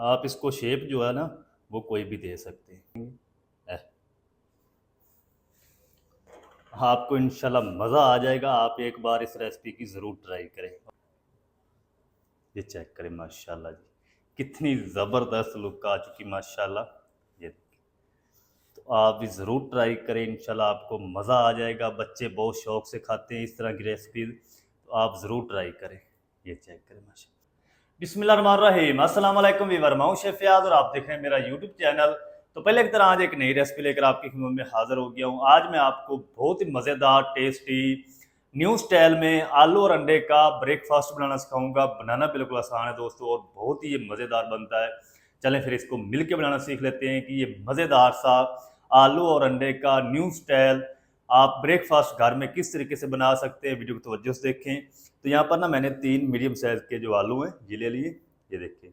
आप इसको शेप जो है ना वो कोई भी दे सकते हैं। आपको इंशाल्लाह मज़ा आ जाएगा। आप एक बार इस रेसिपी की ज़रूर ट्राई करें। ये चेक करें माशाल्लाह जी, कितनी ज़बरदस्त लुक आ चुकी माशाल्लाह। ये तो आप भी ज़रूर ट्राई करें, इंशाल्लाह आपको मज़ा आ जाएगा। बच्चे बहुत शौक़ से खाते हैं इस तरह की रेसिपी, तो आप ज़रूर ट्राई करें। ये चेक करें माशाल्लाह। बिस्मिल्लाहिर्रहमानिर्रहीम, अस्सलाम वालेकुम वीवर, मैं हूं शेफ़ फ़ियाज़ और आप देख रहे हैं मेरा यूट्यूब चैनल। तो पहले की तरह आज एक नई रेसिपी लेकर आपकी खिदमत में हाज़िर हो गया हूँ। आज मैं आपको बहुत ही मज़ेदार, टेस्टी, न्यू स्टाइल में आलू और अंडे का ब्रेकफास्ट बनाना सिखाऊंगा। बनाना बिल्कुल आसान है दोस्तों और बहुत ही ये मज़ेदार बनता है। चलें फिर इसको मिल के बनाना सीख लेते हैं कि ये मज़ेदार सा आलू और अंडे का न्यू स्टाइल आप ब्रेकफास्ट घर में किस तरीके से बना सकते हैं। वीडियो को तवज्जो से देखें। तो यहाँ पर ना मैंने 3 मीडियम साइज़ के जो आलू हैं ये ले लिए। ये देखें,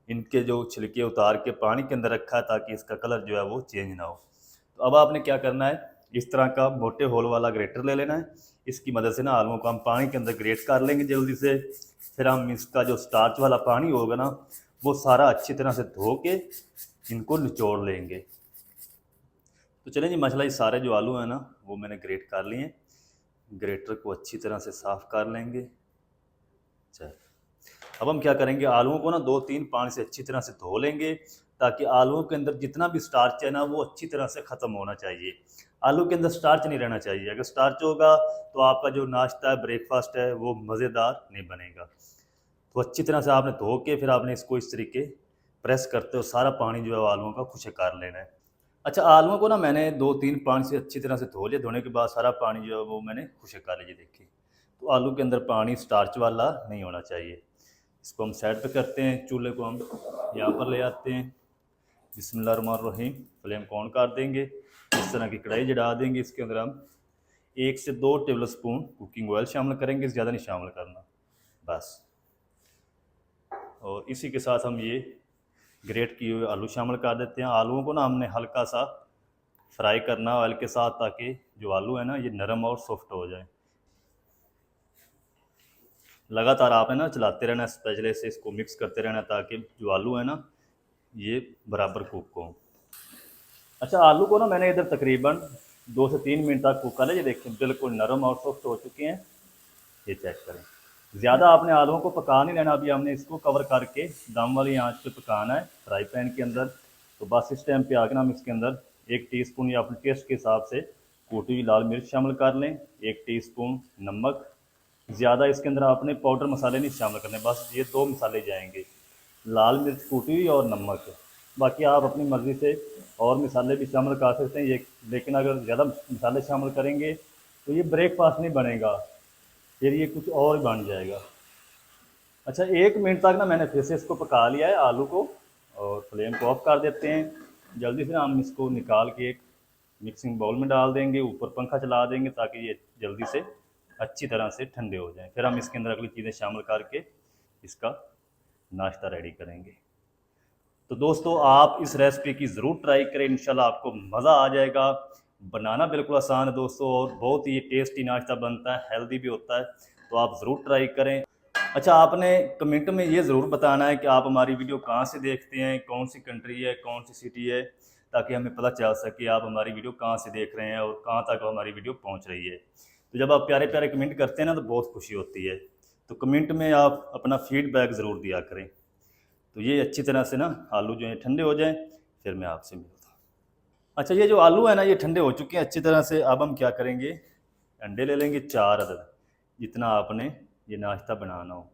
इनके जो छिलके उतार के पानी के अंदर रखा है ताकि इसका कलर जो है वो चेंज ना हो। तो अब आपने क्या करना है, इस तरह का मोटे होल वाला ग्रेटर ले लेना है। इसकी मदद से ना आलूओं को हम पानी के अंदर ग्रेट कर लेंगे जल्दी से। फिर हम इसका जो स्टार्च वाला पानी होगा ना वो सारा अच्छी तरह से धो के इनको निचोड़ लेंगे। तो चलें जी मसला, ये सारे जो आलू हैं ना वो मैंने ग्रेट कर लिए हैं। ग्रेटर को अच्छी तरह से साफ़ कर लेंगे। चल, अब हम क्या करेंगे, आलूओं को ना 2-3 पानी से अच्छी तरह से धो लेंगे ताकि आलूओं के अंदर जितना भी स्टार्च है ना वो अच्छी तरह से ख़त्म होना चाहिए। आलू के अंदर स्टार्च नहीं रहना चाहिए। अगर स्टार्च होगा तो आपका जो नाश्ता है, ब्रेकफास्ट है, वो मज़ेदार नहीं बनेगा। तो अच्छी तरह से आपने धो के फिर आपने इसको इस तरीके प्रेस करते हो सारा पानी जो है आलूओं का खुशक कर लेना है। अच्छा, आलूओं को ना मैंने 2-3 पानी से अच्छी तरह से धो लिया। धोने के बाद सारा पानी जो है वो मैंने खुशक कर लिया। देखिए, तो आलू के अंदर पानी स्टार्च वाला नहीं होना चाहिए। इसको हम साइड पे करते हैं। चूल्हे को हम यहाँ पर ले आते हैं। बिस्मिल्लाहिर्रहमानिर्रहीम, फ्लेम को ऑन कर देंगे। इस तरह की कढ़ाई जड़ा देंगे। इसके अंदर हम 1 से 2 टेबल स्पून कुकिंग ऑयल शामिल करेंगे, ज़्यादा नहीं शामिल करना बस। और इसी के साथ हम ये ग्रेट किए हुए आलू शामिल कर देते हैं। आलूओं को ना हमने हल्का सा फ्राई करना ऑयल के साथ ताकि जो आलू है ना ये नरम और सॉफ्ट हो जाए। लगातार आपने ना चलाते रहना, स्पैचुले से इसको मिक्स करते रहना ताकि जो आलू है ना ये बराबर कुक हो। अच्छा, आलू को ना मैंने इधर तकरीबन 2 से 3 मिनट तक कुक कर लिया। ये देखें बिल्कुल नरम और सॉफ्ट हो चुके हैं। ये चेक करें। ज़्यादा आपने आलूओं को पका नहीं लेना। अभी हमने इसको कवर करके दम वाली आंच पे पकाना है फ्राई पैन के अंदर। तो बस इस टाइम पे आकर हम इसके अंदर 1 टीस्पून या अपने टेस्ट के हिसाब से कूटी हुई लाल मिर्च शामिल कर लें। 1 टीस्पून नमक। ज़्यादा इसके अंदर आपने पाउडर मसाले नहीं शामिल करने, बस ये 2 मसाले जाएंगे, लाल मिर्च कूटी हुई और नमक। बाकी आप अपनी मर्ज़ी से और मसाले भी शामिल कर सकते हैं ये, लेकिन अगर ज़्यादा मसाले शामिल करेंगे तो ये ब्रेकफास्ट नहीं बनेगा, फिर ये कुछ और बन जाएगा। अच्छा, 1 मिनट तक ना मैंने फिर से इसको पका लिया है आलू को, और फ्लेम को ऑफ कर देते हैं। जल्दी से हम इसको निकाल के एक मिक्सिंग बाउल में डाल देंगे, ऊपर पंखा चला देंगे ताकि ये जल्दी से अच्छी तरह से ठंडे हो जाएं। फिर हम इसके अंदर अगली चीज़ें शामिल करके इसका नाश्ता रेडी करेंगे। तो दोस्तों आप इस रेसिपी की ज़रूर ट्राई करें, इंशाल्लाह आपको मज़ा आ जाएगा। बनाना बिल्कुल आसान है दोस्तों और बहुत ही टेस्टी नाश्ता बनता है, हेल्दी भी होता है। तो आप ज़रूर ट्राई करें। अच्छा, आपने कमेंट में ये ज़रूर बताना है कि आप हमारी वीडियो कहाँ से देखते हैं, कौन सी कंट्री है, कौन सी सिटी है, ताकि हमें पता चल सके आप हमारी वीडियो कहाँ से देख रहे हैं और कहाँ तक हमारी वीडियो पहुँच रही है। तो जब आप प्यारे प्यारे कमेंट करते हैं ना तो बहुत खुशी होती है। तो कमेंट में आप अपना फीडबैक ज़रूर दिया करें। तो ये अच्छी तरह से ना आलू जो है ठंडे हो जाएं, फिर मैं आपसे मिलता हूँ। अच्छा, ये जो आलू है ना ये ठंडे हो चुके हैं अच्छी तरह से। अब हम क्या करेंगे, अंडे ले लेंगे 4 अदद, जितना आपने ये नाश्ता बनाना हो।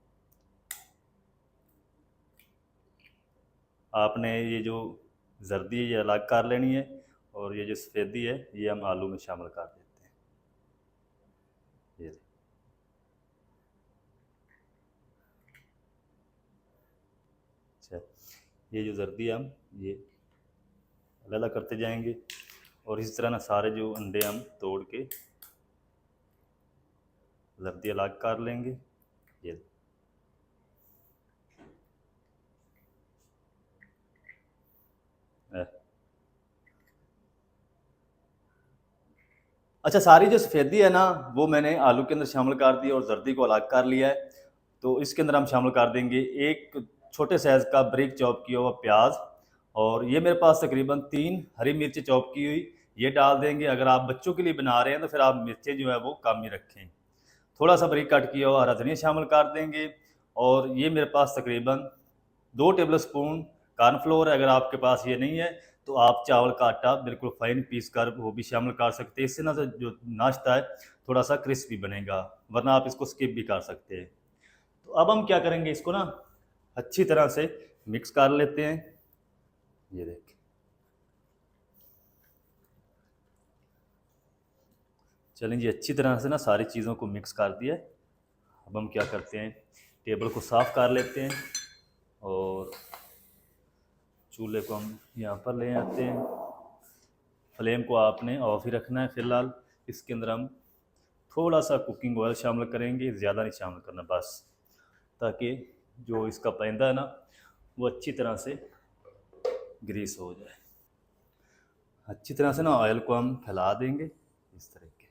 आपने ये जो जर्दी है ये अलग कर लेनी है और ये जो सफ़ेदी है ये हम आलू में शामिल कर देते हैं। ये अच्छा, ये जो जर्दी है हम ये अलग करते जाएंगे और इस तरह ना सारे जो अंडे हम तोड़ के जर्दी अलग कर लेंगे। ये अच्छा, सारी जो सफ़ेदी है ना वो मैंने आलू के अंदर शामिल कर दी और जर्दी को अलग कर लिया है। तो इसके अंदर हम शामिल कर देंगे 1 छोटे साइज़ का बारीक चॉप किया हुआ प्याज, और ये मेरे पास तकरीबन 3 हरी मिर्च चॉप की हुई, ये डाल देंगे। अगर आप बच्चों के लिए बना रहे हैं तो फिर आप मिर्चें जो है वो कम ही रखें। थोड़ा सा बारीक कट किया हुआ हरा धनिया शामिल कर देंगे, और ये मेरे पास तकरीबन 2 टेबल स्पून कॉर्नफ्लोर है। अगर आपके पास ये नहीं है तो आप चावल का आटा बिल्कुल फाइन पीस कर वो भी शामिल कर सकते हैं। इससे ना तो जो नाश्ता है थोड़ा सा क्रिस्पी बनेगा, वरना आप इसको स्किप भी कर सकते हैं। तो अब हम क्या करेंगे, इसको ना अच्छी तरह से मिक्स कर लेते हैं। ये देखिए, चलें जी, अच्छी तरह से ना सारी चीज़ों को मिक्स कर दिया। अब हम क्या करते हैं, टेबल को साफ़ कर लेते हैं और चूल्हे को हम यहाँ पर ले आते हैं। फ्लेम को आपने ऑफ ही रखना है फ़िलहाल। इसके अंदर हम थोड़ा सा कुकिंग ऑयल शामिल करेंगे, ज़्यादा नहीं शामिल करना बस, ताकि जो इसका पैंदा है ना वो अच्छी तरह से ग्रीस हो जाए। अच्छी तरह से ना ऑयल को हम फैला देंगे इस तरह के।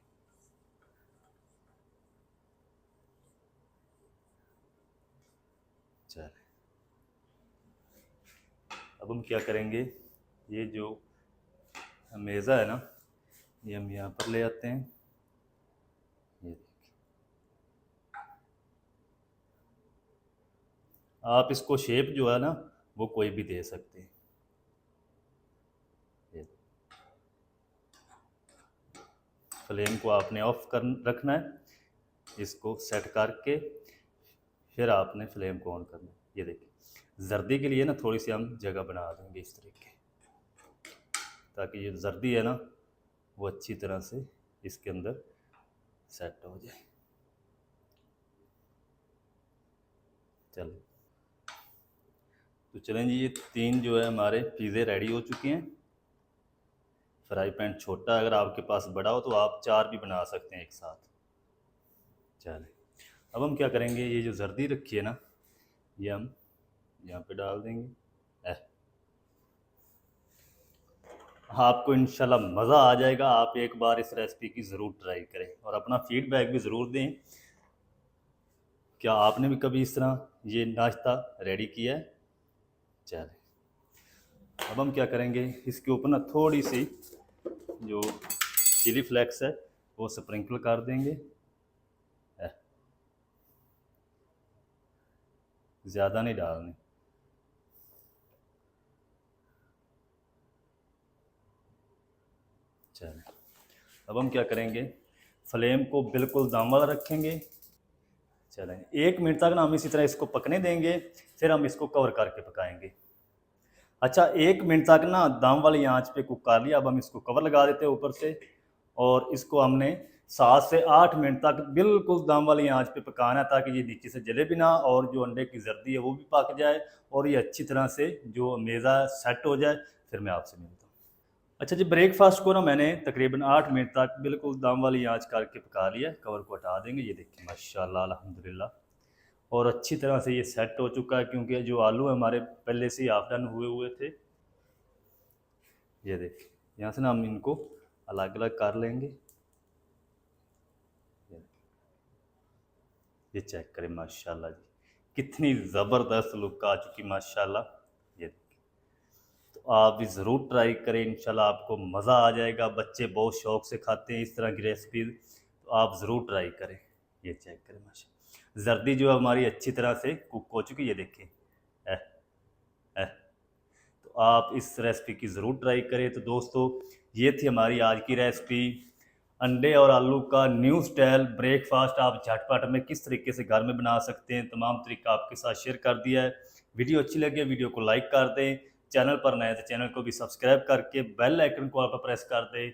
चले, अब हम क्या करेंगे, ये जो मेज़ा है ना ये हम यहाँ पर ले आते हैं। ये देखिए, आप इसको शेप जो है ना वो कोई भी दे सकते हैं। फ्लेम को आपने ऑफ कर रखना है, इसको सेट करके फिर आपने फ्लेम को ऑन करना है। ये देखिए, जर्दी के लिए ना थोड़ी सी हम जगह बना देंगे इस तरीके, ताकि ये जर्दी है ना वो अच्छी तरह से इसके अंदर सेट हो जाए। चलो, तो चलें जी, ये 3 जो है हमारे पिज़्ज़े रेडी हो चुके हैं। फ्राई पैन छोटा, अगर आपके पास बड़ा हो तो आप 4 भी बना सकते हैं एक साथ। चलें, अब हम क्या करेंगे, ये जो जर्दी रखी है ना ये हम यहाँ पे डाल देंगे। आपको इंशाल्लाह मज़ा आ जाएगा। आप एक बार इस रेसिपी की ज़रूर ट्राई करें और अपना फीडबैक भी ज़रूर दें। क्या आपने भी कभी इस तरह ये नाश्ता रेडी किया है? चलें, अब हम क्या करेंगे, इसके ऊपर ना थोड़ी सी जो चिली फ्लेक्स है वो स्प्रिंकल कर देंगे। ज़्यादा नहीं डालनी। चलें, अब हम क्या करेंगे, फ्लेम को बिल्कुल दम वाला रखेंगे। चलें, 1 मिनट तक ना हम इसी तरह इसको पकने देंगे, फिर हम इसको कवर करके पकाएंगे। अच्छा, 1 मिनट तक ना दम वाली आंच पे कुक कर लिया। अब हम इसको कवर लगा देते हैं ऊपर से, और इसको हमने 7 से 8 मिनट तक बिल्कुल दम वाली आंच पे पकाना है, ताकि ये नीचे से जले भी ना और जो अंडे की जर्दी है वो भी पक जाए और ये अच्छी तरह से जो मेज़ा सेट हो जाए। फिर मैं आपसे मिलता हूँ। अच्छा जी, ब्रेकफास्ट को ना मैंने तकरीबन 8 मिनट तक बिल्कुल दम वाली आंच करके पका लिया। कवर को हटा देंगे। ये देखिए, माशाल्लाह अल्हम्दुलिल्लाह, और अच्छी तरह से ये सेट हो चुका है, क्योंकि जो आलू हमारे पहले से ही हाफ डन हुए हुए थे। ये देखिए, यहाँ से ना हम इनको अलग अलग कर लेंगे। ये चेक करें, माशाल्लाह जी, कितनी ज़बरदस्त लुक आ चुकी माशाल्लाह। ये तो आप भी ज़रूर ट्राई करें, इंशाल्लाह आपको मज़ा आ जाएगा। बच्चे बहुत शौक़ से खाते हैं इस तरह की रेसिपी, तो आप ज़रूर ट्राई करें। ये चेक करें, माशा जर्दी जो है हमारी अच्छी तरह से कुक हो चुकी है। ये देखिए, तो आप इस रेसिपी की ज़रूर ट्राई करें। तो दोस्तों, ये थी हमारी आज की रेसिपी, अंडे और आलू का न्यू स्टाइल ब्रेकफास्ट। आप झटपट में किस तरीके से घर में बना सकते हैं, तमाम तरीका आपके साथ शेयर कर दिया है। वीडियो अच्छी लगे वीडियो को लाइक कर दें, चैनल पर नए तो चैनल को भी सब्सक्राइब करके बेल आइकन को आप प्रेस कर दें,